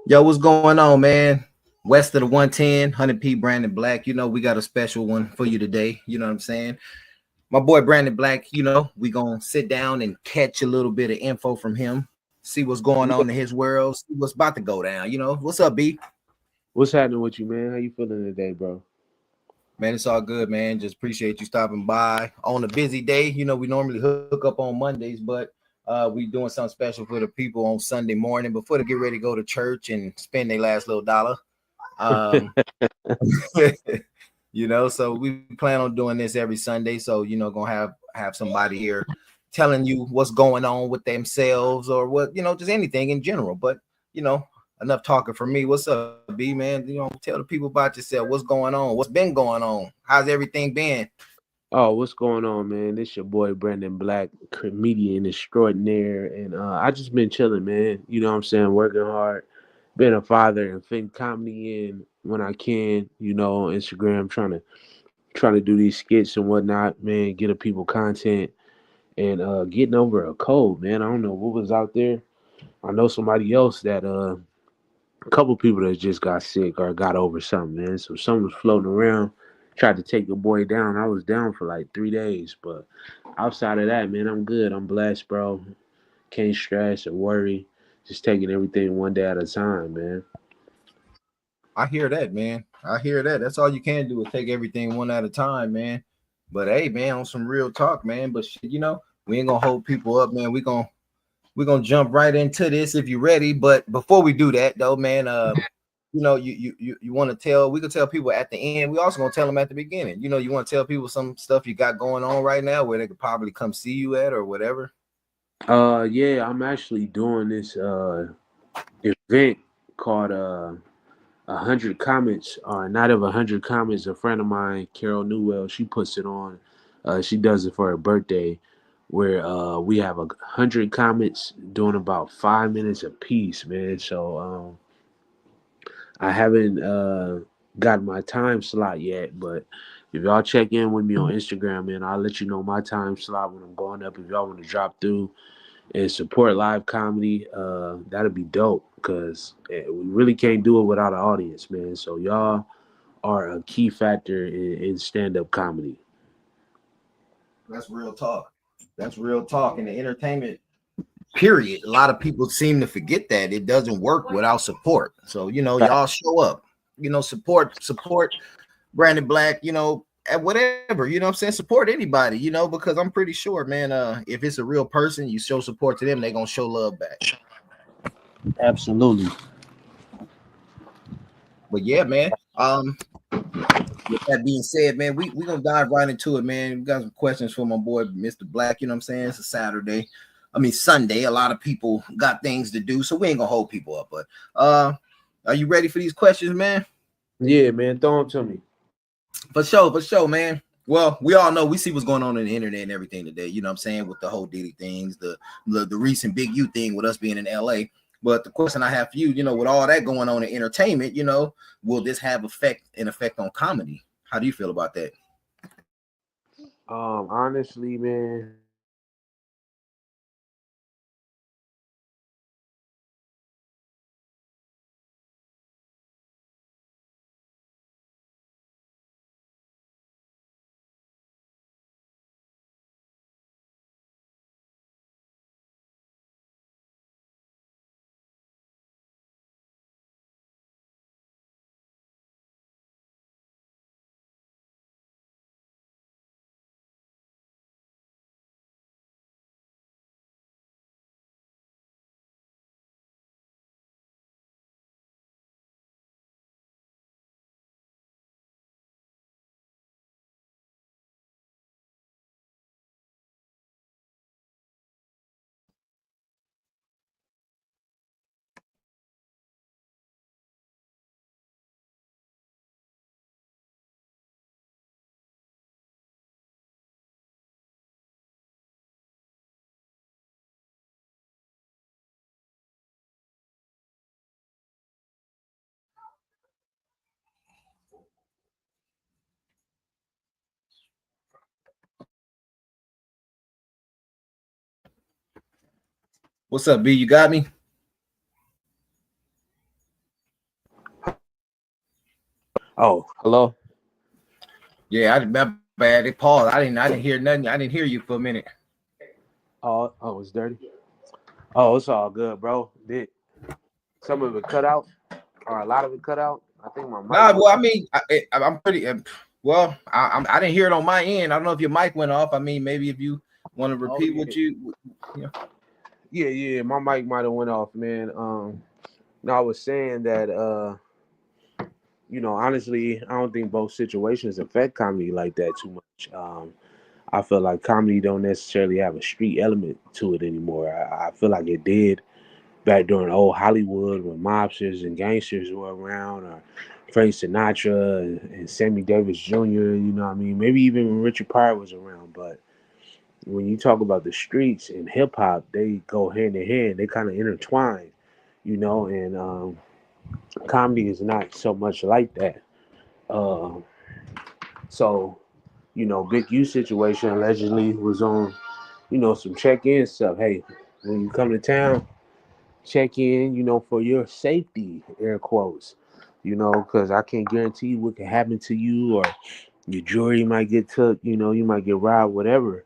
Yo, what's going on, man? West of the 110, 100P Brandon Black. We got a special one for you today. You know what I'm saying? My boy Brandon Black, we going to sit down and catch a little bit of info from him, see what's going on in his world, see what's about to go down. What's up, B? What's happening with you, man? How you feeling today, bro? Man, it's all good, man. Just appreciate you stopping by on a busy day. We normally hook up on Mondays, but we doing something special for the people on Sunday morning before they get ready to go to church and spend their last little dollar. Um, so we plan on doing this every Sunday. So gonna have somebody here telling you what's going on with themselves or what just anything in general. But you know, enough talking for me. What's up, B man? Tell the people about yourself. What's going on? What's been going on? How's everything been? Oh, what's going on, man? This your boy Brandon Black, comedian extraordinaire, and I just been chilling, man. You know what I'm saying? Working hard, being a father, and fitting comedy in when I can. On Instagram, trying to do these skits and whatnot, man. Get a people content and getting over a cold, man. I don't know what was out there. I know somebody else that a couple people that just got sick or got over something, man. So something was floating around, tried to take the boy down. I was down for like 3 days, but outside of that, man, I'm good. I'm blessed, bro. Can't stress or worry. Just taking everything one day at a time, man. I hear that, man. I hear that. That's all you can do is take everything one at a time, man. But hey, man, on some real talk, man. But shit, we ain't gonna hold people up, man. We're gonna jump right into this if you're ready. But before we do that, though, man, you want to tell we could tell people at the end. We also gonna tell them at the beginning. You want to tell people some stuff you got going on right now where they could probably come see you at or whatever. Yeah, I'm actually doing this event called 100 comments, or not of 100 comments. A friend of mine, Carol Newell, she puts it on. She does it for her birthday, where we have 100 comments doing about 5 minutes a piece, man. So I haven't got my time slot yet, but if y'all check in with me on Instagram, man, I'll let you know my time slot when I'm going up. If y'all want to drop through and support live comedy, that'd be dope because we really can't do it without an audience, man. So y'all are a key factor in stand-up comedy. That's real talk. That's real talk. In the entertainment period, a lot of people seem to forget that it doesn't work without support. So Fact. y'all show up. Support Brandon Black. At whatever. What I'm saying. Support anybody. Because I'm pretty sure, man. If it's a real person, you show support to them, they gonna show love back. Absolutely. But yeah, man. With that being said, man, we gonna dive right into it, man. We got some questions for my boy, Mr. Black. You know what I'm saying? It's a Saturday. I mean Sunday. A lot of people got things to do, so we ain't gonna hold people up. But are you ready for these questions, man? Yeah, man. Throw them to me. For sure, man. Well, we all know we see what's going on the internet and everything today. You know what I'm saying? With the whole Diddy things, the recent Big U thing with us being in LA. But the question I have for you, with all that going on in entertainment, will this have an effect on comedy? How do you feel about that? Honestly, man, What's up, B? You got me? Oh, hello. Yeah, my bad. It paused. I didn't hear nothing. I didn't hear you for a minute. Oh, it's dirty. Oh, it's all good, bro. Did some of it cut out, or a lot of it cut out? I think my mic Nah, went. well, I mean, I'm pretty. Well, I didn't hear it on my end. I don't know if your mic went off. I mean, maybe if you want to Oh repeat yeah, what you. Yeah. yeah. My mic might have went off, man. No, I was saying that honestly, I don't think both situations affect comedy like that too much. I feel like comedy don't necessarily have a street element to it anymore. I feel like it did back during old Hollywood when mobsters and gangsters were around, or Frank Sinatra and Sammy Davis Jr. You know what I mean? Maybe even when Richard Pryor was around. But when you talk about the streets and hip hop, they go hand in hand. They kind of intertwine, and comedy is not so much like that. Uh, so, Big U situation allegedly was on, some check-in stuff. Hey, when you come to town, check in, for your safety, air quotes, because I can't guarantee what can happen to you, or your jewelry might get took, you might get robbed, whatever.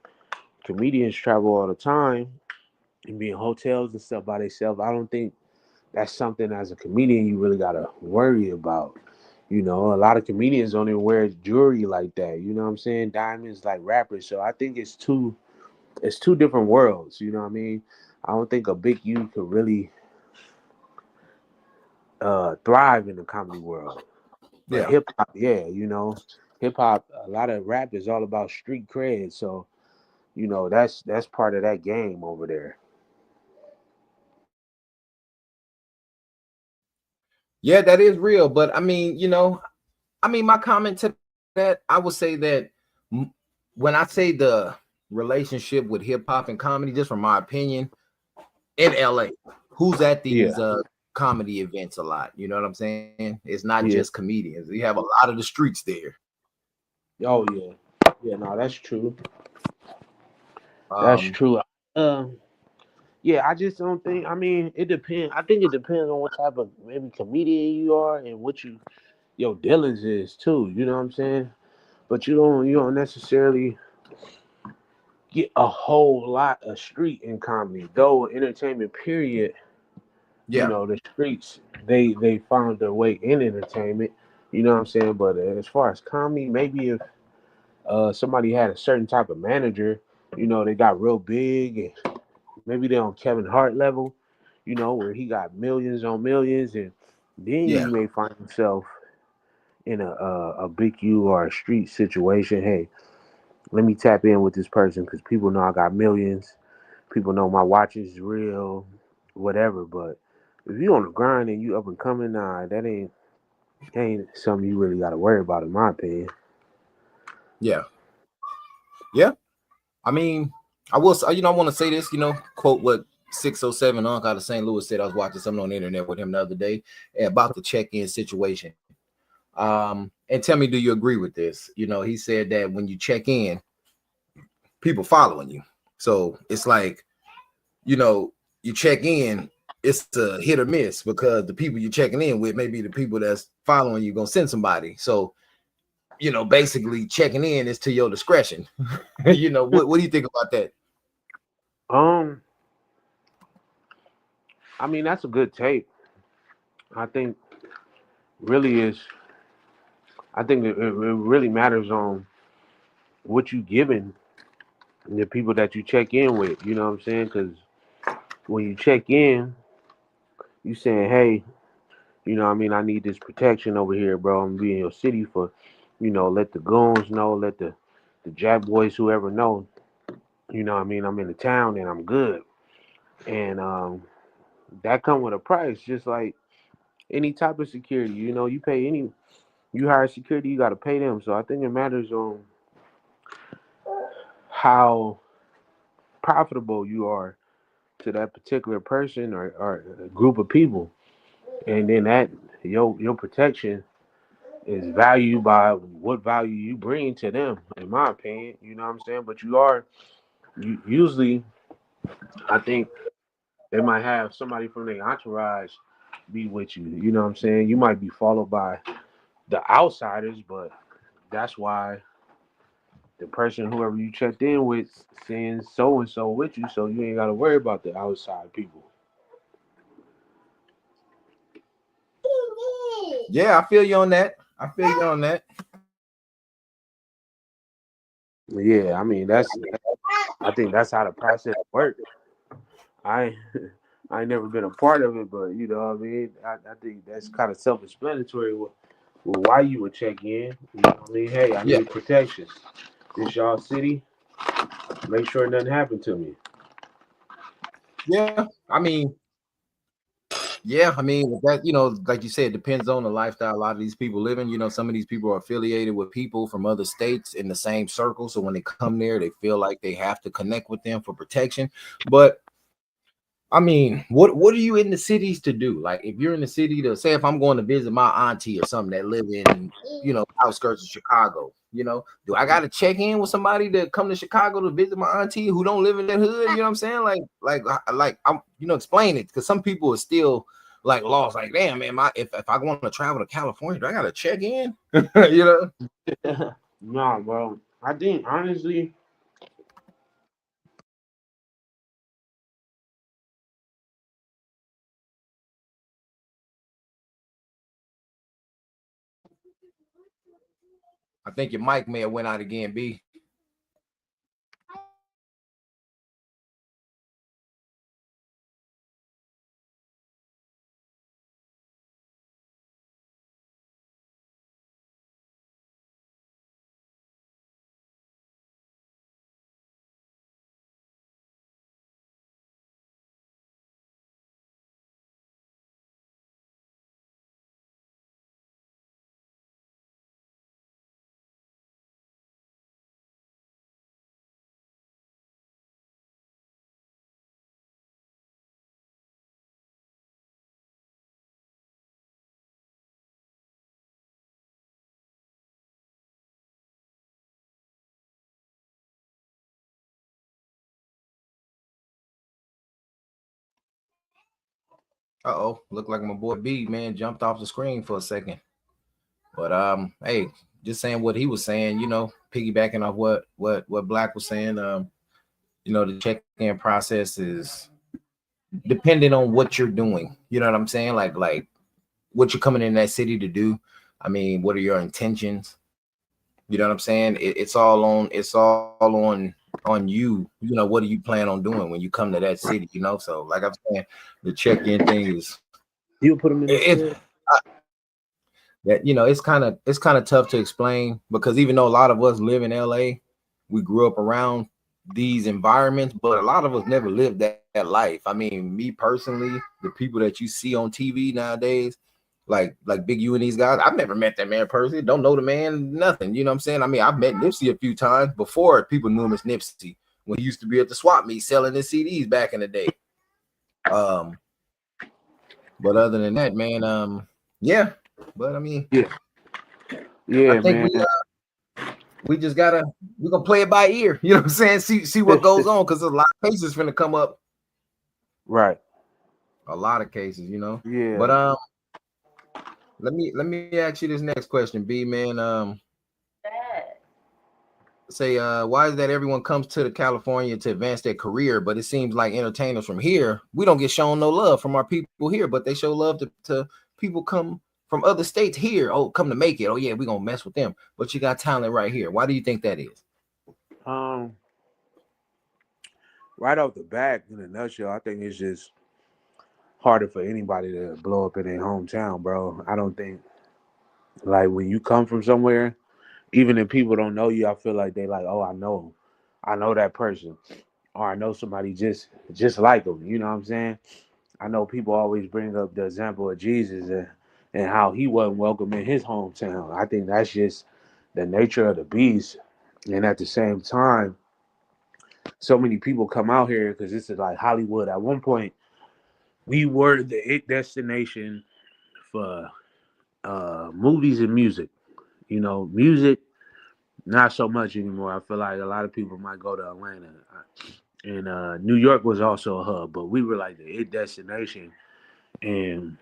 Comedians travel all the time and be in hotels and stuff by themselves. I don't think that's something as a comedian you really got to worry about. A lot of comedians don't even wear jewelry like that. You know what I'm saying? Diamonds like rappers. So I think it's two different worlds. You know what I mean? I don't think a Big U could really thrive in the comedy world. But Yeah. hip hop, yeah, hip hop. A lot of rap is all about street cred, so that's part of that game over there. Yeah, that is real. But my comment to that, I would say that when I say the relationship with hip hop and comedy, just from my opinion, in LA, who's at Yeah, these comedy events a lot? You know what I'm saying? It's not just yeah. comedians. You have a lot of the streets there. Oh yeah, yeah. No, that's true. That's Um, true. Um, yeah, I just don't think. I mean, it depends. I think it depends on what type of maybe comedian you are and what your dealings is too. You know what I'm saying? But you don't necessarily get a whole lot of street in comedy. Though entertainment period, yeah, the streets they found their way in entertainment. You know what I'm saying? But as far as comedy, maybe if somebody had a certain type of manager, they got real big, and maybe they're on Kevin Hart level, where he got millions on millions, and then yeah, you may find yourself in a Big U or a street situation. Hey, let me tap in with this person because people know I got millions. People know my watch is real, whatever. But if you on the grind and you up and coming, nah, that ain't something you really got to worry about, in my opinion. yeah, yeah. I mean, I will. I want to say this. Quote what 607 Unc out of St. Louis said. I was watching something on the internet with him the other day about the check-in situation. And tell me, do you agree with this? He said that when you check in, people following you. So it's like, you know, you check in, it's a hit or miss because the people you're checking in with may be the people that's following you gonna send somebody. So, basically checking in is to your discretion. What do you think about that? Um, I mean that's a good take. I think really is. I think it really matters on what you giving the people that you check in with. You know what I'm saying? Because when you check in, you saying, hey, what I mean, I need this protection over here, bro. I'm gonna be in your city for, let the goons know, let the Jack boys, whoever know, what I mean, I'm in the town and I'm good. And that come with a price, just like any type of security. You pay you hire security, you got to pay them. So I think it matters on how profitable you are to that particular person or a group of people, and then that your protection is valued by what value you bring to them. In my opinion, you know what I'm saying. But you usually, I think they might have somebody from their entourage be with you. You know what I'm saying. You might be followed by the outsiders, but that's why the person, whoever you checked in with, saying so and so with you, so you ain't got to worry about the outside people. Yeah, I feel you on that. I feel you on that. Yeah, I mean I think that's how the process works. I I ain't never been a part of it, but you know what I mean. I think that's kind of self-explanatory with why you would check in. You know what I mean? Hey, I Yeah, need protection. This y'all city. Make sure nothing happened to me. yeah. I mean that like you said, it depends on the lifestyle a lot of these people living. Some of these people are affiliated with people from other states in the same circle, so when they come there, they feel like they have to connect with them for protection. But I mean, what are you in the cities to do? Like, if you're in the city to say, if I'm going to visit my auntie or something that live in, outskirts of Chicago, do I got to check in with somebody to come to Chicago to visit my auntie who don't live in that hood? You know what I'm saying? Like I'm, explain it, because some people are still like lost. Like, damn, man, if I want to travel to California, do I got to check in? you know? Nah, bro. I think honestly, I think your mic may have went out again, B. Uh-oh, looked like my boy B, man, jumped off the screen for a second. But hey, just saying what he was saying, piggybacking off what Black was saying. The check-in process is depending on what you're doing. You know what I'm saying? Like what you're coming in that city to do. I mean, what are your intentions? You know what I'm saying? It's all on you. What do you plan on doing when you come to that city? So like I'm saying, the check-in thing is you put them in the it, shit. that it's kind of tough to explain, because even though a lot of us live in LA, we grew up around these environments, but a lot of us never lived that life. I mean, me personally, the people that you see on TV nowadays, like Big U and these guys, I've never met that man personally, don't know the man, nothing. You know what I'm saying? I mean, I've met Nipsey a few times before people knew him as Nipsey, when he used to be at the swap meet selling his CDs back in the day. um but other than that, man, yeah. But I mean, Yeah, I yeah, think man. we just gotta we're gonna play it by ear. You know what I'm saying? See what goes on, because a lot of cases finna come up. Right. A lot of cases. Yeah. But let me ask you this next question, B, man. Say why is that everyone comes to the California to advance their career, but it seems like entertainers from here, we don't get shown no love from our people here, but they show love to people come from other states here. Oh, come to make it. Oh yeah, we're gonna mess with them. But you got talent right here. Why do you think that is? Um. Right off the bat, in a nutshell, I think it's just harder for anybody to blow up in their hometown, bro. I don't think, like, when you come from somewhere, even if people don't know you, I feel like they like, oh, I know that person, or I know somebody just like them. You know what I'm saying? I know people always bring up the example of Jesus and how he wasn't welcome in his hometown. I think that's just the nature of the beast. And at the same time, so many people come out here because this is like Hollywood. At one point, we were the it destination for movies and music. Music not so much anymore. I feel like a lot of people might go to Atlanta, and New York was also a hub, but we were like the it destination. And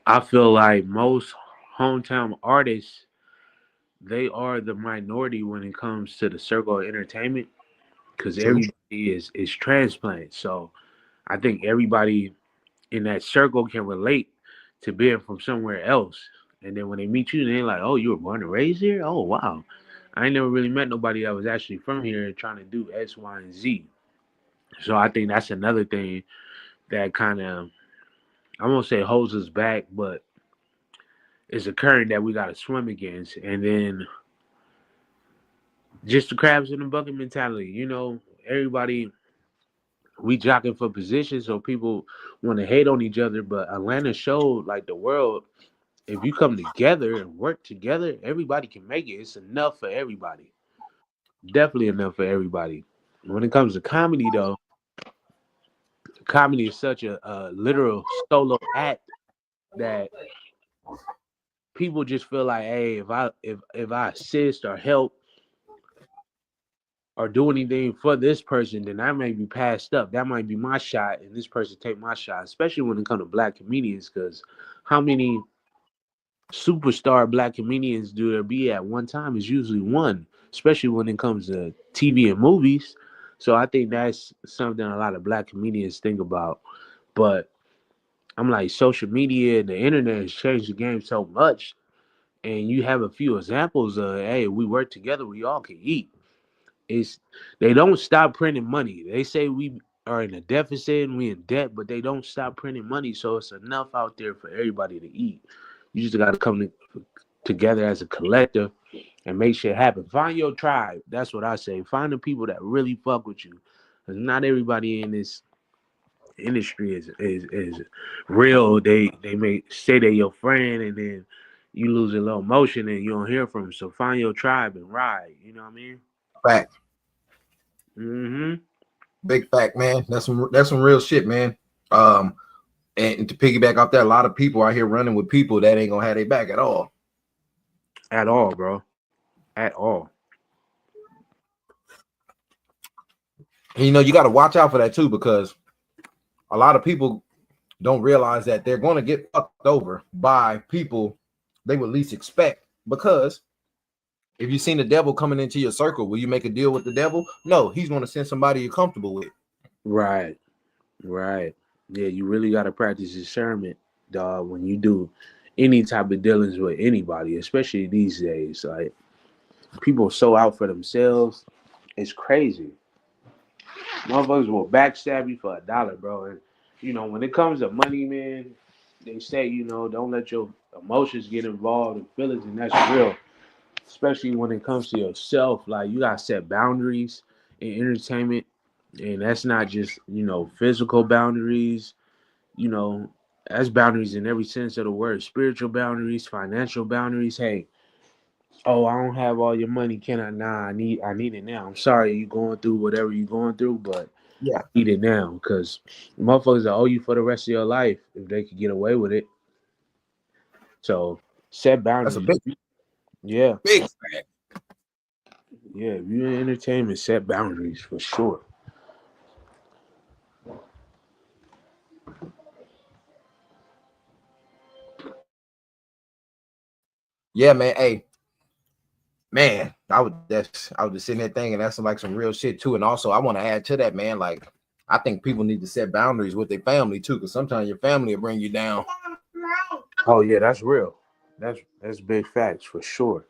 I feel like most hometown artists, they are the minority when it comes to the circle of entertainment because True. everybody is transplant. So I think everybody in that circle can relate to being from somewhere else. And then when they meet you, they're like, "Oh, you were born and raised here? Oh, wow. I ain't never really met nobody that was actually from here and trying to do X, Y, and Z." So I think that's another thing that kind of, I won't say holds us back, but it's a current that we got to swim against. And then just the crabs in the bucket mentality. Everybody, we jockeying for position, so people want to hate on each other. But Atlanta showed like the world, if you come together and work together, everybody can make it. It's enough for everybody. Definitely enough for everybody. When it comes to comedy, though, comedy is such a literal solo act that people just feel like, hey, if I assist or help or do anything for this person, then that may be passed up. That might be my shot, and this person take my shot. Especially when it comes to black comedians, because how many superstar black comedians do there be at one time? Is usually one, especially when it comes to TV and movies. So I think that's something a lot of black comedians think about. But I'm like, social media and the internet has changed the game so much, and you have a few examples of, hey, we work together, we all can eat. It's They don't stop printing money. They say we are in a deficit and we in debt, but they don't stop printing money, so it's enough out there for everybody to eat. You just got to come together as a collective and make shit happen. Find your tribe. That's what I say. Find the people that really fuck with you, because not everybody in this industry is real. They may say they're your friend, and then you lose a little motion and you don't hear from them. So find your tribe and ride. You know what I mean? Fact. Mm-hmm. Big fact, man. That's some real shit, man. And to piggyback off that, a lot of people out here running with people that ain't gonna have their back at all. At all, bro. At all. And you got to watch out for that too, because a lot of people don't realize that they're going to get fucked over by people they would least expect. Because if you've seen the devil coming into your circle, will you make a deal with the devil? No, he's going to send somebody you're comfortable with. Right. Right. Yeah, you really got to practice discernment, dog, when you do any type of dealings with anybody, especially these days. Like, people are so out for themselves. It's crazy. Motherfuckers will backstab you for $1, bro. And when it comes to money, man, they say, don't let your emotions get involved in feelings, and that's real. Especially when it comes to yourself. Like, you gotta set boundaries in entertainment. And that's not just, physical boundaries, you know, that's boundaries in every sense of the word. Spiritual boundaries, financial boundaries. Hey, oh, I don't have all your money. Can I? Nah, I need it now. I'm sorry you going through whatever you're going through, but Yeah, I need it now, because motherfuckers will owe you for the rest of your life if they could get away with it. So set that's a boundaries. Yeah, big fact. yeah. If you're in entertainment, set boundaries for sure. Yeah, man. Hey, man, I was just sitting there thinking that's like some real shit too. And also, I want to add to that, man. Like, I think people need to set boundaries with their family too, because sometimes your family will bring you down. Oh yeah, that's real. That's big facts for sure.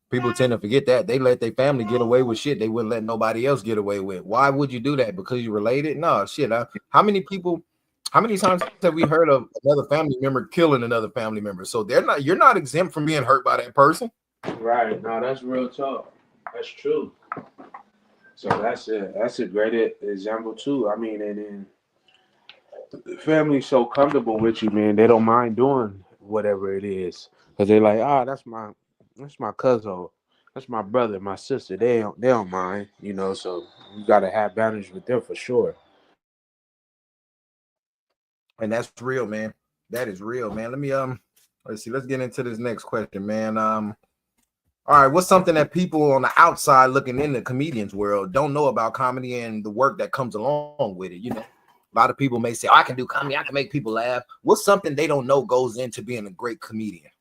People tend to forget that they let their family get away with shit they wouldn't let nobody else get away with. Why would you do that? Because you're related? No, shit. How many times have we heard of another family member killing another family member? So you're not exempt from being hurt by that person. Right. No, that's real talk. That's true. So that's a great example too. I mean, and then the family's so comfortable with you, man. They don't mind doing whatever it is, because they're like, that's my cousin, that's my brother, my sister. They don't mind, So you gotta have boundaries with them for sure. And that's real, man. That is real, man. Let's see. Let's get into this next question, man. All right, what's something that people on the outside looking in the comedians world don't know about comedy and the work that comes along with it? A lot of people may say, oh, I can do comedy, I can make people laugh. What's something they don't know goes into being a great comedian?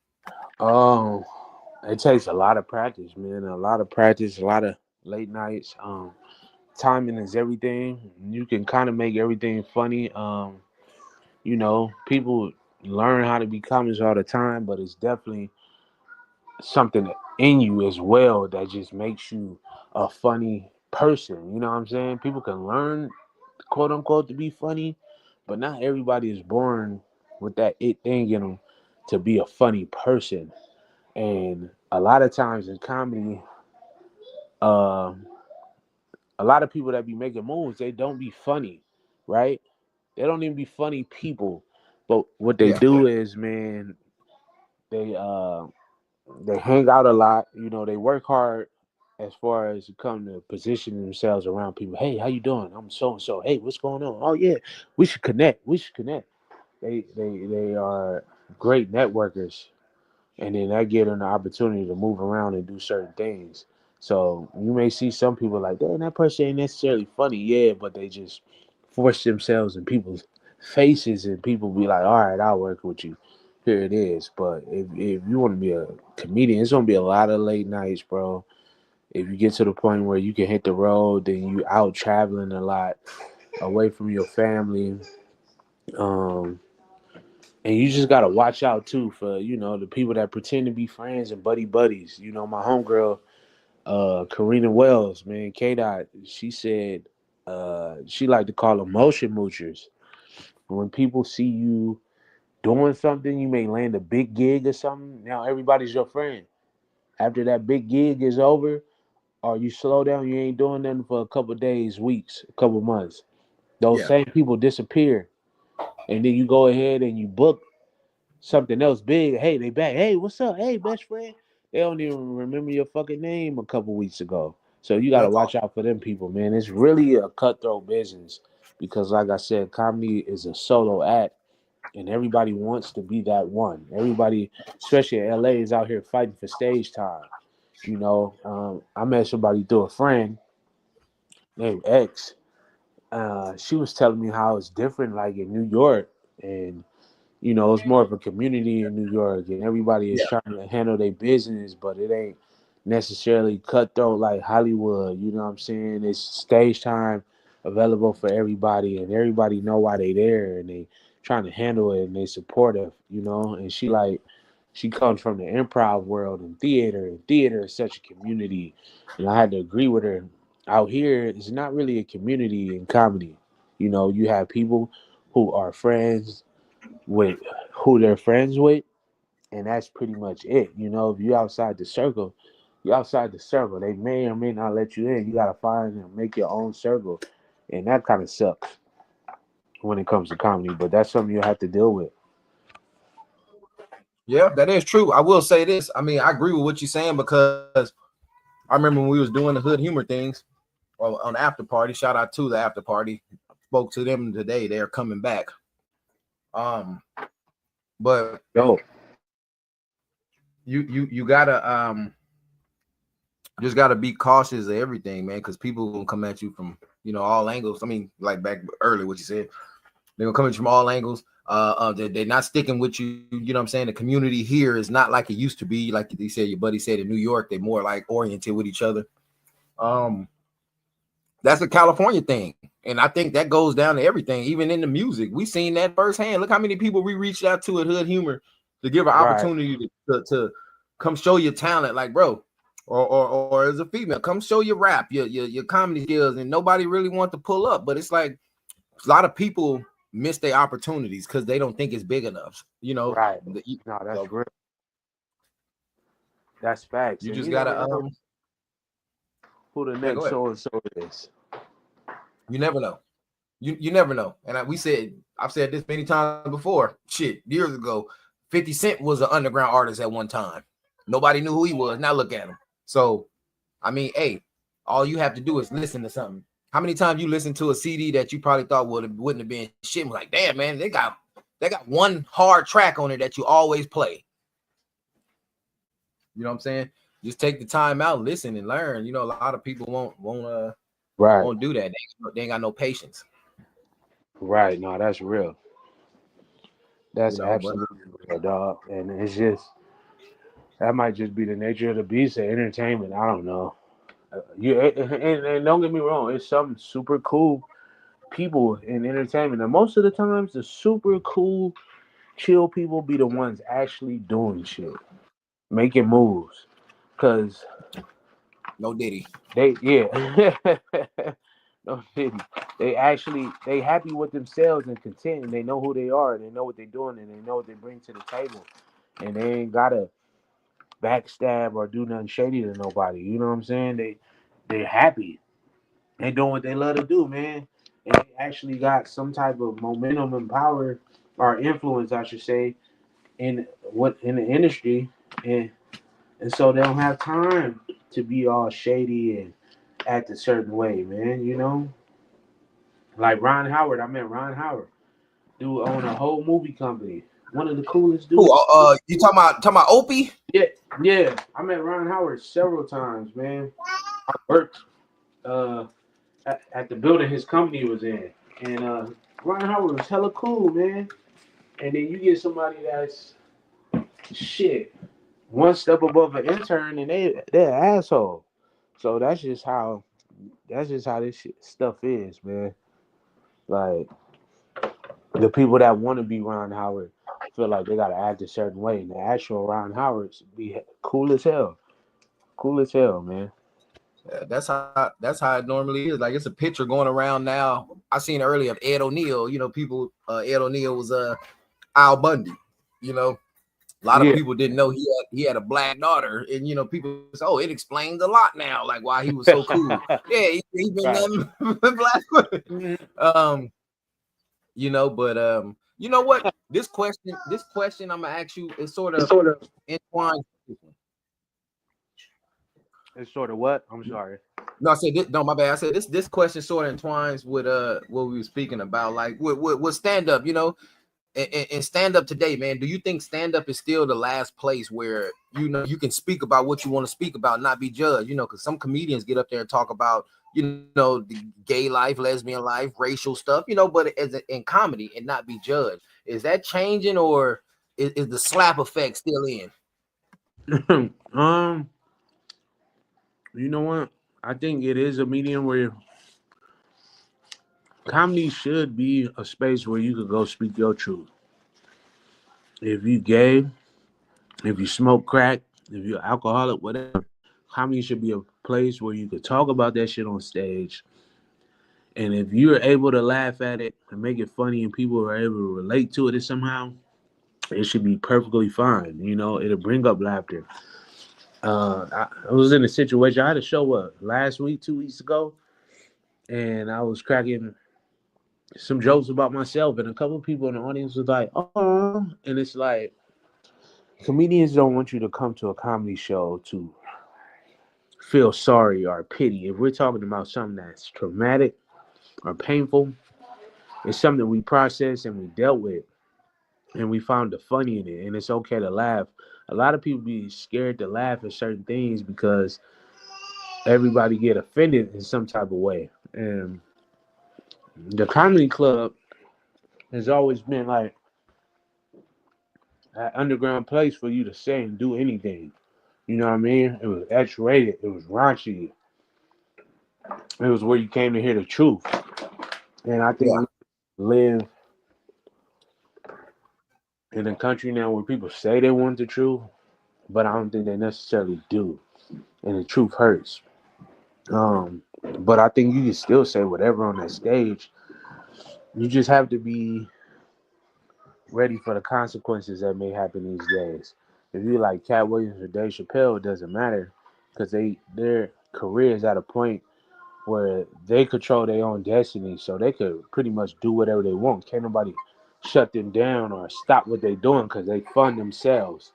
Um, it takes a lot of practice, man. A lot of practice, a lot of late nights. Timing is everything. You can kind of make everything funny. People learn how to be comics all the time, but it's definitely something in you as well that just makes you a funny person. You know what I'm saying? People can learn, quote unquote, to be funny, but not everybody is born with that it thing in them to be a funny person. And a lot of times in comedy, uh, a lot of people that be making moves, they don't be funny, right? They don't even be funny people. But what they Yeah. do is, man, they uh they hang out a lot. They work hard as far as come to position themselves around people. Hey, how you doing? I'm so and so. Hey, what's going on? Oh yeah, we should connect. We should connect. They are great networkers, and then that give them the opportunity to move around and do certain things. So you may see some people like, damn, that person ain't necessarily funny, yeah, but they just force themselves in people's faces, and people be like, all right, I'll work with you. Here it is. But if you want to be a comedian, it's gonna be a lot of late nights, bro. If you get to the point where you can hit the road, then you out traveling a lot, away from your family. Um, and you just gotta watch out too for the people that pretend to be friends and buddies. My homegirl, Karina Wells, man, K Dot, she said she like to call them motion moochers. When people see you doing something, you may land a big gig or something. Now everybody's your friend. After that big gig is over, or you slow down, you ain't doing nothing for a couple days, weeks, a couple months. Those Yeah. same people disappear, and then you go ahead and you book something else big. Hey, they back. Hey, what's up? Hey, best friend. They don't even remember your fucking name a couple weeks ago. So you got to That's watch awesome. out for them people, man. It's really a cutthroat business because, like I said, comedy is a solo act, and everybody wants to be that one. Everybody, especially in LA, is out here fighting for stage time. I met somebody through a friend named X. She was telling me how it's different, like in New York, and it's more of a community in New York, and everybody is Yeah. trying to handle their business, but it ain't necessarily cutthroat like Hollywood. You know what I'm saying? It's stage time available for everybody, and everybody know why they there, and they trying to handle it, and they supportive. And she comes from the improv world and theater, is such a community, and I had to agree with her. Out here, it's not really a community in comedy. You have people who are friends with who they're friends with, and that's pretty much it. If you outside the circle, you're outside the circle. They may or may not let you in. You gotta find and make your own circle, and that kind of sucks when it comes to comedy. But that's something you have to deal with. Yeah, that is true. I will say this. I mean, I agree with what you're saying because I remember when we was doing the hood humor things on the after party. Shout out to the after party. Spoke to them today. They're coming back. Um, but Yo, you gotta just gotta be cautious of everything, man, because people gonna come at you from all angles. I mean, like back early, what you said, they're gonna come at you from all angles. They're not sticking with you. You know what I'm saying? The community here is not like it used to be. Like they said, your buddy said in New York, they're more like oriented with each other. Um, that's a California thing. And I think that goes down to everything, even in the music. We seen that firsthand. Look how many people we reached out to at Hood Humor to give an right, opportunity to come show your talent, like bro, or as a female, come show your rap, your comedy skills, and nobody really wants to pull up. But it's like a lot of people miss their opportunities because they don't think it's big enough. right. No, that's So real. That's facts. you And just you never gotta know who the yeah, go next ahead. so and so is. You never know. You never know. And I've said this many times before. Shit, years ago, 50 Cent was an underground artist at one time. Nobody knew who he was. Now look at him. So, I mean, hey, all you have to do is listen to something. How many times you listen to a CD that you probably thought wouldn't have been shit? And like, damn, man, they got one hard track on it that you always play. You know what I'm saying? Just take the time out, listen, and learn. A lot of people won't Right. won't do that. They ain't got no patience. Right. No, that's real. That's But absolutely real, dog. And it's just that might just be the nature of the beast of entertainment. I don't know. And don't get me wrong, it's some super cool people in entertainment, and most of the times, the super cool, chill people be the ones actually doing shit, making moves, cause no Diddy. they yeah, no Diddy. They happy with themselves and content, and they know who they are, and they know what they're doing, and they know what they bring to the table, and they ain't gotta backstab or do nothing shady to nobody. You know what I'm saying? They're happy. They doing what they love to do, man. And they actually got some type of momentum and power or influence, I should say, in the industry, and so they don't have time to be all shady and act a certain way, man. You know, like Ron Howard. I met Ron Howard, dude own a whole movie company. One of the coolest dudes. Who? You talking about Opie? Yeah, yeah. I met Ron Howard several times, man. I worked at the building his company was in, and Ron Howard was hella cool, man. And then you get somebody that's shit one step above an intern, and they're an asshole. So that's just how this stuff is, man. Like the people that want to be Ron Howard feel like they gotta act a certain way, and the actual Ron Howards be cool as hell, man. Yeah, that's how it normally is. Like it's a picture going around now. I seen earlier of Ed O'Neill. You know, people. Ed O'Neill was Al Bundy. You know, a lot of Yeah. people didn't know he had a black daughter, and you know, people say, "Oh, it explains a lot now." Like why he was so cool. Yeah, he been Right. black women. You know, but you know what? This question I'm gonna ask you is sort of entwined. It's sort of what? I'm sorry. No, I said this, no, my bad. I said this question sort of entwines with what we were speaking about, like with stand up, you know, and stand up today, man. Do you think stand up is still the last place where you know you can speak about what you want to speak about, not be judged? You know, because some comedians get up there and talk about you know the gay life, lesbian life, racial stuff, you know, but in comedy and not be judged. Is that changing, or is the slap effect still in? um, you know what? I think it is a medium where comedy should be a space where you could go speak your truth. If you gay, if you smoke crack, if you're alcoholic, whatever, comedy should be a place where you could talk about that shit on stage. And if you're able to laugh at it and make it funny and people are able to relate to it somehow, it should be perfectly fine. You know, it'll bring up laughter. I was in a situation, I had a show last week, 2 weeks ago, and I was cracking some jokes about myself, and a couple of people in the audience was like, "Oh," and it's like comedians don't want you to come to a comedy show to feel sorry or pity. If we're talking about something that's traumatic or painful, it's something we processed and we dealt with, and we found the funny in it, and it's okay to laugh. A lot of people be scared to laugh at certain things because everybody get offended in some type of way, and the comedy club has always been like an underground place for you to say and do anything. You know what I mean? It was X-rated. It was raunchy. It was where you came to hear the truth. And I think Yeah, we live in a country now where people say they want the truth, but I don't think they necessarily do. And the truth hurts. But I think you can still say whatever on that stage. You just have to be ready for the consequences that may happen these days. If you like Cat Williams or Dave Chappelle, it doesn't matter because their career is at a point where they control their own destiny, so they could pretty much do whatever they want. Can't nobody shut them down or stop what they're doing because they fund themselves,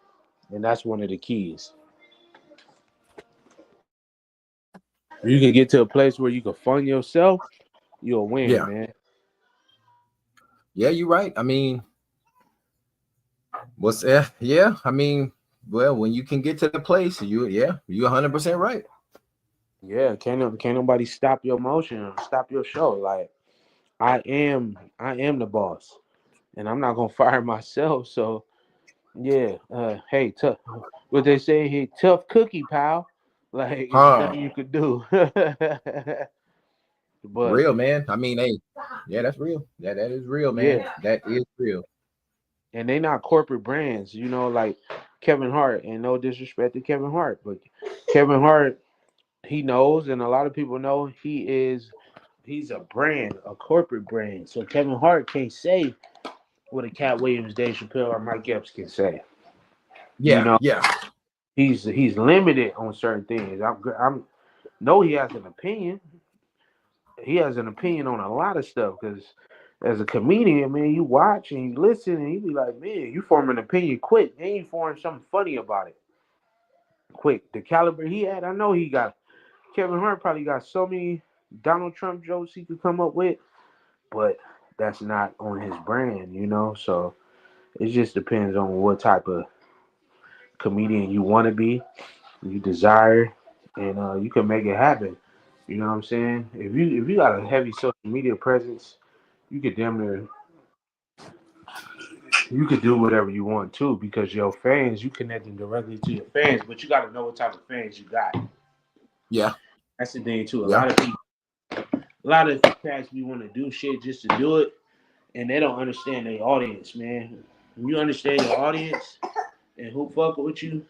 and that's one of the keys. If you can get to a place where you can fund yourself, you'll win, yeah, man. yeah. You're right. I mean, yeah. I mean, well, when you can get to the place, you're 100% right. Yeah, can't nobody stop your motion or stop your show. Like I am the boss, and I'm not gonna fire myself. So yeah, hey, tough. What they say? Hey, tough cookie, pal. Like it's Huh? nothing you could do. But Real, man. I mean, hey, yeah, that's real. Yeah, that is real, man. yeah, That is real. and they not corporate brands, like Kevin Hart. And no disrespect to Kevin Hart, but Kevin Hart, he knows, and a lot of people know he's a brand, a corporate brand. So Kevin Hart can't say what a Cat Williams, Dave Chappelle, or Mike Epps can say. You Yeah, know, yeah, he's limited on certain things. I'm know he has an opinion. He has an opinion on a lot of stuff because as a comedian, man, you watch and you listen and you be like, man, you form an opinion quick. Then you form something funny about it quick. The caliber he had, I know he got. Kevin Hart probably got so many Donald Trump jokes he could come up with, but that's not on his brand. So it just depends on what type of comedian you want to be, you desire, and you can make it happen. You know what I'm saying? If you got a heavy social media presence, you could damn near you could do whatever you want too because your fans, you connecting directly to your fans, but you got to know what type of fans you got. yeah, That's the thing too. A yeah. lot of people, a lot of cats, we want to do shit just to do it, and they don't understand their audience, man. When you understand your audience and who fuck with you,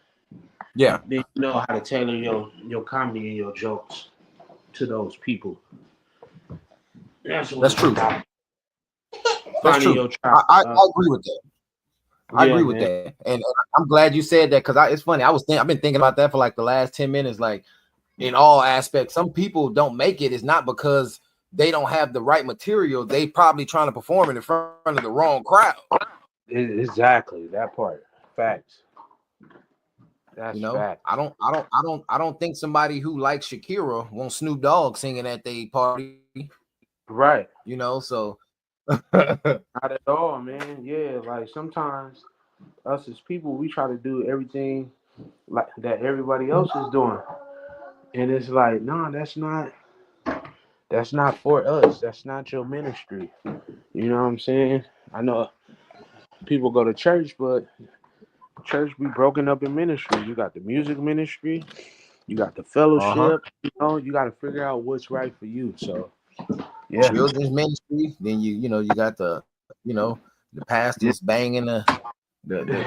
Yeah, then you know how to tailor your comedy and your jokes to those people. That's what that's it's true. about. That's Finding true. your tribe. I agree with that. I Yeah, agree with man. that, and I'm glad you said that because it's funny. I've been thinking about that for like the last 10 minutes. Like in all aspects, some people don't make it. It's not because they don't have the right material. They probably trying to perform it in front of the wrong crowd. Exactly that part. Facts. You That's know, fact. I don't think somebody who likes Shakira wants Snoop Dogg singing at their party. Right. So Not at all, man. Yeah, like sometimes us as people, we try to do everything like that everybody else is doing, and it's like, no, that's not for us. That's not your ministry. You know what I'm saying? I know people go to church, but church be broken up in ministry. You got the music ministry, you got the uh-huh. fellowship. You got to figure out what's right for you. So yeah, Children's ministry. Then you got the pastors yeah. banging the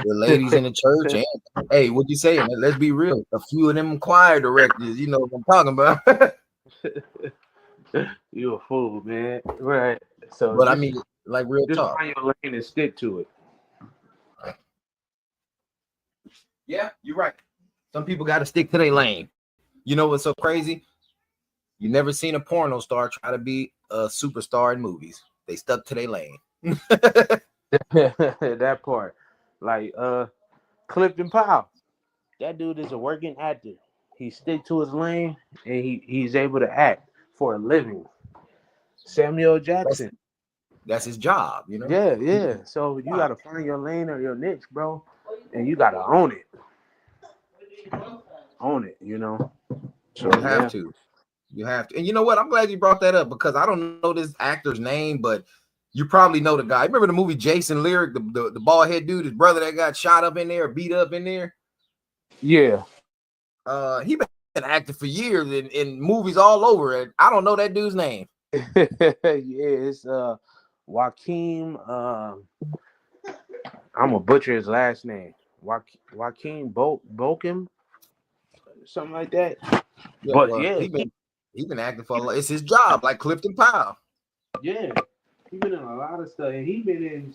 ladies in the church. And hey, what you saying? Let's be real. A few of them choir directors, you know what I'm talking about. You a fool, man. Right. So But I just mean, like real just talk. find your lane and stick to it. Yeah, you're right. Some people got to stick to their lane. You know what's so crazy? You never seen a porno star try to be a superstar in movies. They stuck to their lane. That part. Like Clifton Powell. That dude is a working actor. He stick to his lane and he's able to act for a living. Samuel That's Jackson. that's his job. Yeah, yeah. So you gotta find your lane or your niche, bro. And you gotta own it. Own it. So You have yeah. to. You have to. And you know what? I'm glad you brought that up because I don't know this actor's name, but you probably know the guy. Remember the movie Jason Lyric, the bald head dude, his brother that got shot up in there, beat up in there? Yeah. He been acting for years in movies all over. And I don't know that dude's name. Yeah, it's Joaquin. I'm gonna butcher his last name. Joaquin Bokim, something like that. Yeah, But well, yeah, he been acting for a lot. It's his job, like Clifton Powell. yeah, he been in a lot of stuff, and he been in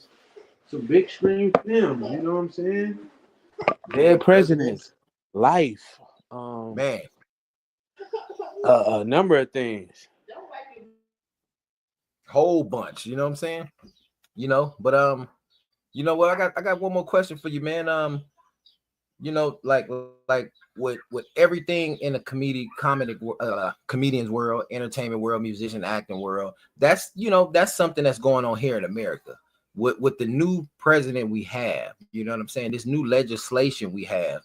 some big screen films. You know what I'm saying? Dead Presidents, Life, Man, a number of things. whole bunch. You know what I'm saying? But you know what? I got one more question for you, man. Like with everything in the comedian's world, entertainment world, musician, acting world, that's something that's going on here in America. With the new president we have, you know what I'm saying? This new legislation we have,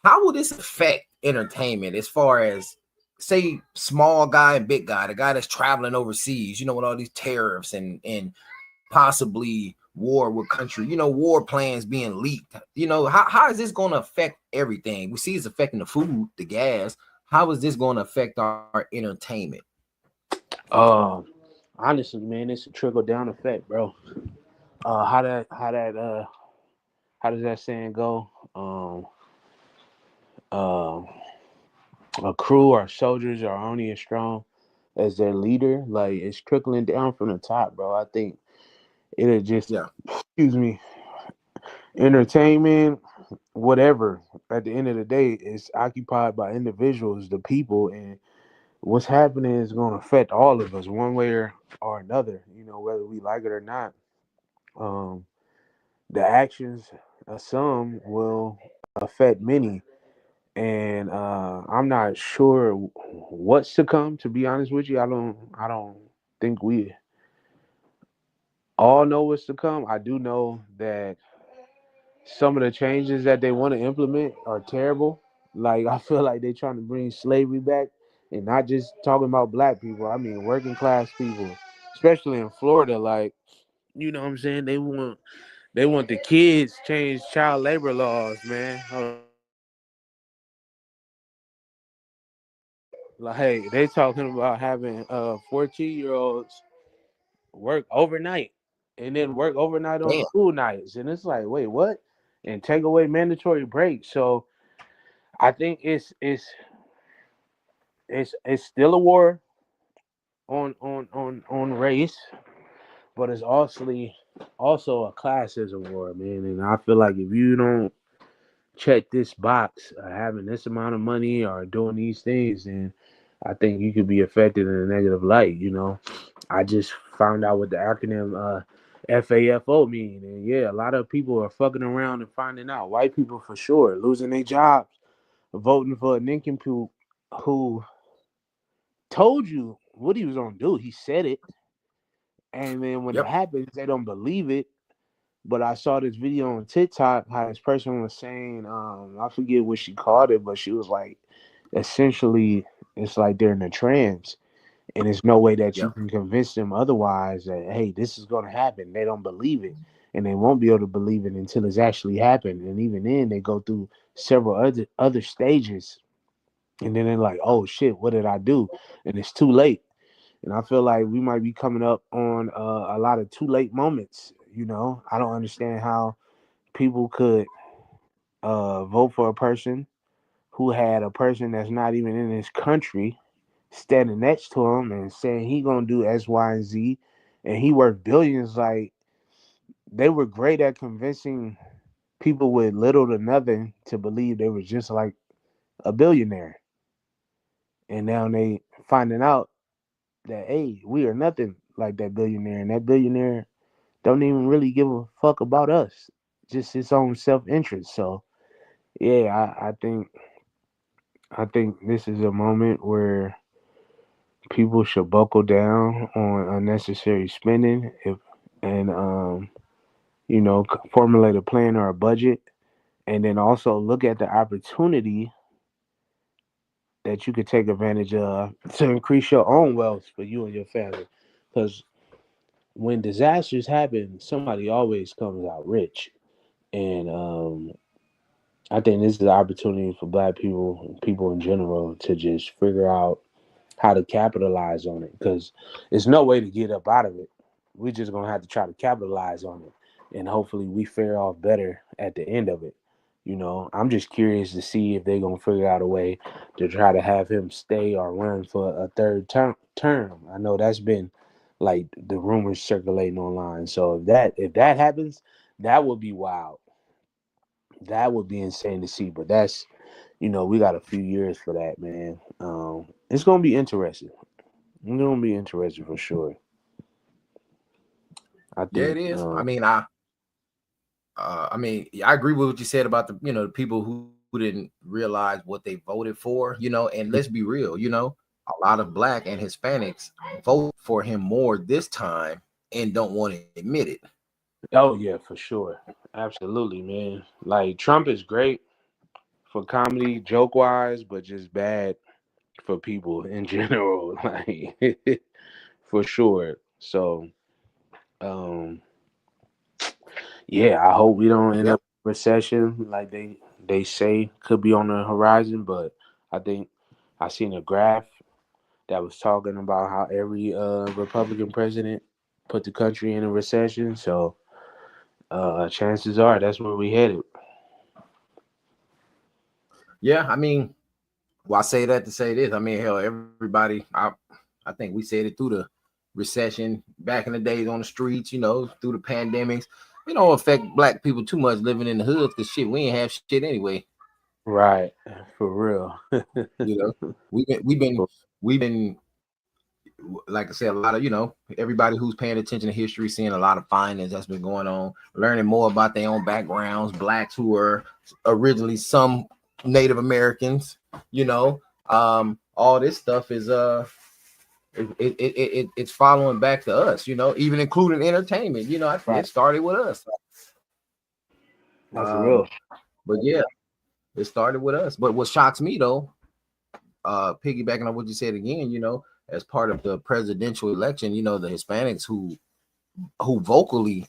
how will this affect entertainment as far as say small guy and big guy, the guy that's traveling overseas, with all these tariffs and possibly war with country, war plans being leaked. How is this going to affect everything? We see it's affecting the food, the gas. How is this going to affect our entertainment? Honestly, man, it's a trickle down effect, bro. How does that saying go? Uh, a crew or soldiers are only as strong as their leader. Like it's trickling down from the top, bro. I think it'll just, Yeah. excuse me, entertainment, whatever. At the end of the day, it's occupied by individuals, the people, and what's happening is going to affect all of us one way or another. Whether we like it or not. Um, the actions of some will affect many, and I'm not sure what's to come. To be honest with you, I don't think we all know what's to come. I do know that some of the changes that they want to implement are terrible. Like I feel like they're trying to bring slavery back, and not just talking about black people. I mean working class people, especially in Florida. Like what I'm saying, they want the kids change child labor laws, man. Like, hey, they talking about having 14-year-olds work overnight and then work overnight on Damn. school nights, and it's like, wait, what? And take away mandatory breaks. So I think it's still a war on race, but it's also a classism war, man. And I feel like if you don't check this box, having this amount of money or doing these things, then I think you could be affected in a negative light. I just found out what the acronym FAFO mean, and yeah, a lot of people are fucking around and finding out. White people for sure losing their jobs, voting for a nincompoop who told you what he was gonna do. He said it, and then when it Yep. happens, they don't believe it. But I saw this video on TikTok how this person was saying, I forget what she called it, but she was like, essentially, it's like they're in a trance, and there's no way that you Yep. can convince them otherwise that hey, this is going to happen. They don't believe it, and they won't be able to believe it until it's actually happened. And even then, they go through several other stages, and then they're like, oh shit, what did I do? And it's too late. And I feel like we might be coming up on a lot of too late moments. I don't understand how people could vote for a person who had a person that's not even in his country standing next to him and saying he gonna do X, Y, and Z, and he worth billions. Like they were great at convincing people with little to nothing to believe they were just like a billionaire, and now they finding out that hey, we are nothing like that billionaire, and that billionaire don't even really give a fuck about us, just his own self interest. So yeah, I think this is a moment where people should buckle down on unnecessary spending if and formulate a plan or a budget, and then also look at the opportunity that you could take advantage of to increase your own wealth for you and your family. Because when disasters happen, somebody always comes out rich, and I think this is the opportunity for Black people and people in general to just figure out how to capitalize on it because there's no way to get up out of it. We're just gonna have to try to capitalize on it, and hopefully we fare off better at the end of it. I'm just curious to see if they're gonna figure out a way to try to have him stay or run for a third term. I know that's been like the rumors circulating online. So if that happens, that would be wild. That would be insane to see. But we got a few years for that, man. It's gonna be interesting. It's gonna be interesting for sure. I Yeah, it think. is. I agree with what you said about the people who didn't realize what they voted for. And let's be real, a lot of Black and Hispanics vote for him more this time and don't want to admit it. Oh yeah, for sure. Absolutely, man. Like Trump is great for comedy, joke wise, but just bad for people in general, like for sure. So, um, yeah, I hope we don't end Yep. up in recession like they say could be on the horizon. But I think I seen a graph that was talking about how every Republican president put the country in a recession. So chances are that's where we headed. Yeah, I mean, well, I say that to say this. I mean, hell, everybody, I think we said it through the recession back in the days on the streets, through the pandemics. It don't affect black people too much living in the hoods because shit, we ain't have shit anyway. Right, for real. You know, we've been like I said, a lot of everybody who's paying attention to history, seeing a lot of findings that's been going on, learning more about their own backgrounds, blacks who were originally some Native Americans, all this stuff is it's following back to us, even including entertainment. Right. It started with us. That's real. But yeah, it started with us. But what shocks me though, piggybacking on what you said again, as part of the presidential election, the Hispanics who vocally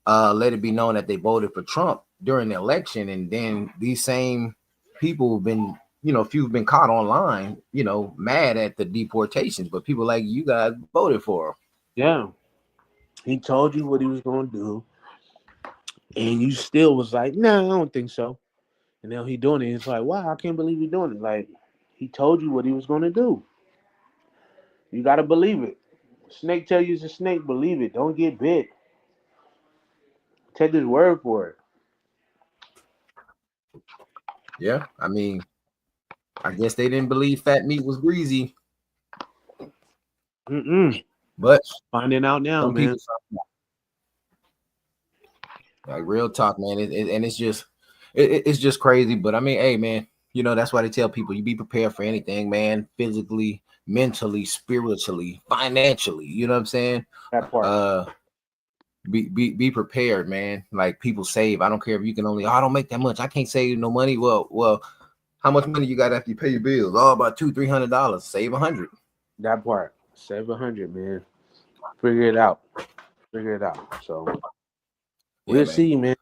let it be known that they voted for Trump during the election, and then these same people have been, few have been caught online, mad at the deportations, but people like you guys voted for him. Yeah, he told you what he was gonna do, and you still was like, "Nah, I don't think so." And now he doing it. It's like, wow, I can't believe he doing it. Like he told you what he was gonna do. You gotta believe it. Snake tell you it's a snake, believe it. Don't get bit. Take his word for it. Yeah, I mean, I guess they didn't believe fat meat was greasy, but Finding out now, some man. people, like real talk, man, and it's just crazy. But I mean, hey, man, that's why they tell people you be prepared for anything, man, physically, mentally, spiritually, financially. You know what I'm saying? That part. Be prepared, man. Like people save. I don't care if you can only. Oh, I don't make that much. I can't save no money. Well, how much money you got after you pay your bills? Oh, about $200-300. Save 100. That part. Save 100, man. Figure it out. Figure it out. So we'll see, man.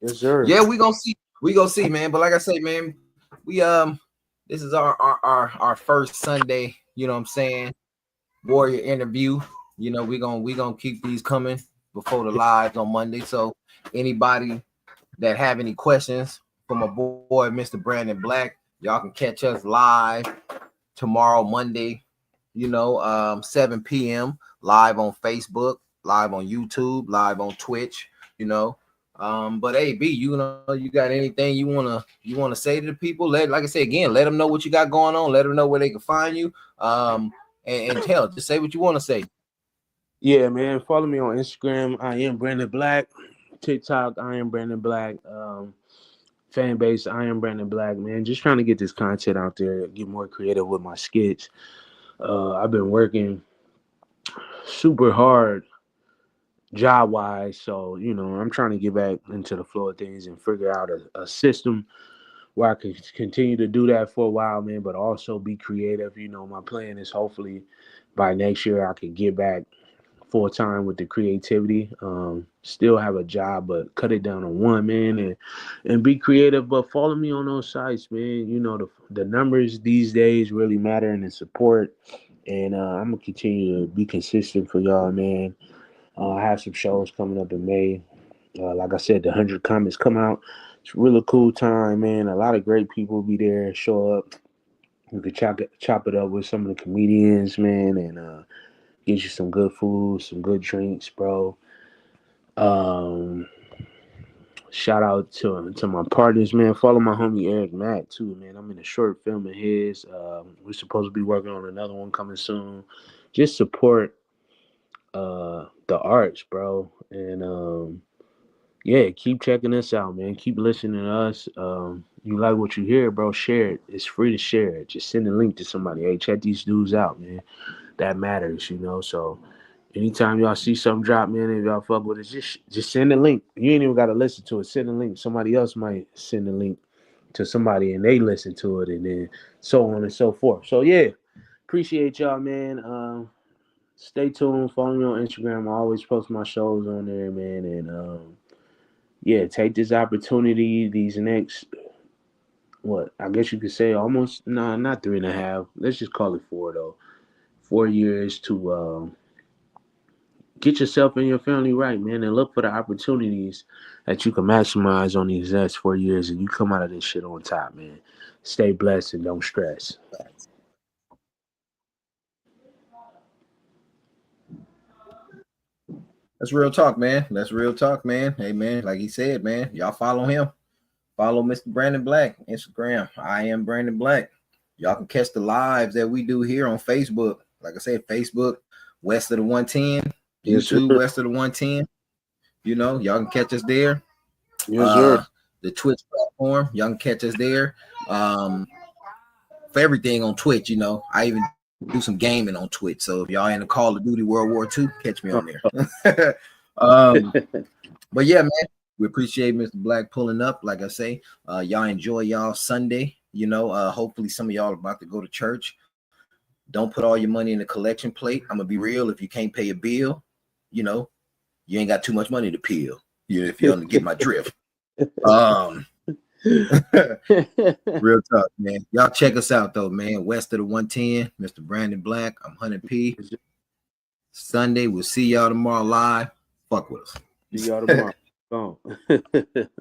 Yes, sir. Yeah, we gonna see. We gonna see, man. But like I say, man, we this is our first Sunday. You know what I'm saying? Warrior interview. We gonna keep these coming before the lives on Monday. So anybody that have any questions from my boy, Mr. Brandon Black, y'all can catch us live tomorrow, Monday. 7 p.m. live on Facebook, live on YouTube, live on Twitch. But hey, B, you got anything you wanna say to the people? Like I say again, let them know what you got going on. Let them know where they can find you. And tell, just say what you want to say. Yeah, man. Follow me on Instagram. I am Brandon Black. TikTok. I am Brandon Black. Fan base. I am Brandon Black. Man, just trying to get this content out there. Get more creative with my skits. I've been working super hard job wise, so I'm trying to get back into the flow of things and figure out a system where I can continue to do that for a while, man, but also be creative. My plan is hopefully by next year I can get back full time with the creativity. Still have a job, but cut it down to one, man, and be creative. But follow me on those sites, man. The numbers these days really matter and the support. And I'm gonna continue to be consistent for y'all, man. I have some shows coming up in May. Like I said, the 100 Comments come out. It's a really cool time, man. A lot of great people be there, show up. We could chop it up with some of the comedians, man, and get you some good food, some good drinks, bro. Um, Shout out to my partners, man. Follow my homie Eric Mack too, man. I'm in a short film of his. We're supposed to be working on another one coming soon. Just support the arts, bro, and yeah, keep checking us out, man. Keep listening to us. You like what you hear, bro? Share it. It's free to share it. Just send a link to somebody. Hey, check these dudes out, man. That matters, So anytime y'all see something drop, man, if y'all fuck with it, just send a link. You ain't even gotta listen to it. Send a link. Somebody else might send a link to somebody and they listen to it, and then so on and so forth. So yeah, appreciate y'all, man. Stay tuned, follow me on Instagram. I always post my shows on there, man. And yeah, take this opportunity, these next, what I guess you could say, almost, nah, not 3.5. Let's just call it 4 though. 4 years to get yourself and your family right, man, and look for the opportunities that you can maximize on these next 4 years, and you come out of this shit on top, man. Stay blessed and don't stress. That's real talk, man. That's real talk, man. Hey, man, like he said, man, y'all follow him. Follow Mr. Brandon Black, Instagram. I am Brandon Black. Y'all can catch the lives that we do here on Facebook. Like I said, Facebook, West of the 110, Yes, YouTube, sir. West of the 110. You know, y'all can catch us there. Yes, sir. The Twitch platform, y'all can catch us there. For everything on Twitch, you know, I even do some gaming on Twitch. So if y'all in the Call of Duty World War II, catch me on there. But yeah, man, we appreciate Mr. Black pulling up. Like I say, y'all enjoy y'all Sunday. You know, hopefully some of y'all are about to go to church. Don't put all your money in the collection plate. I'm gonna be real. If you can't pay a bill, you know, you ain't got too much money to peel. You know, if you don't get my drift. Real talk, man. Y'all check us out though, man. West of the 110, Mr. Brandon Black. I'm Hunter P. Sunday. We'll see y'all tomorrow live. Fuck with us. See y'all tomorrow. Go on.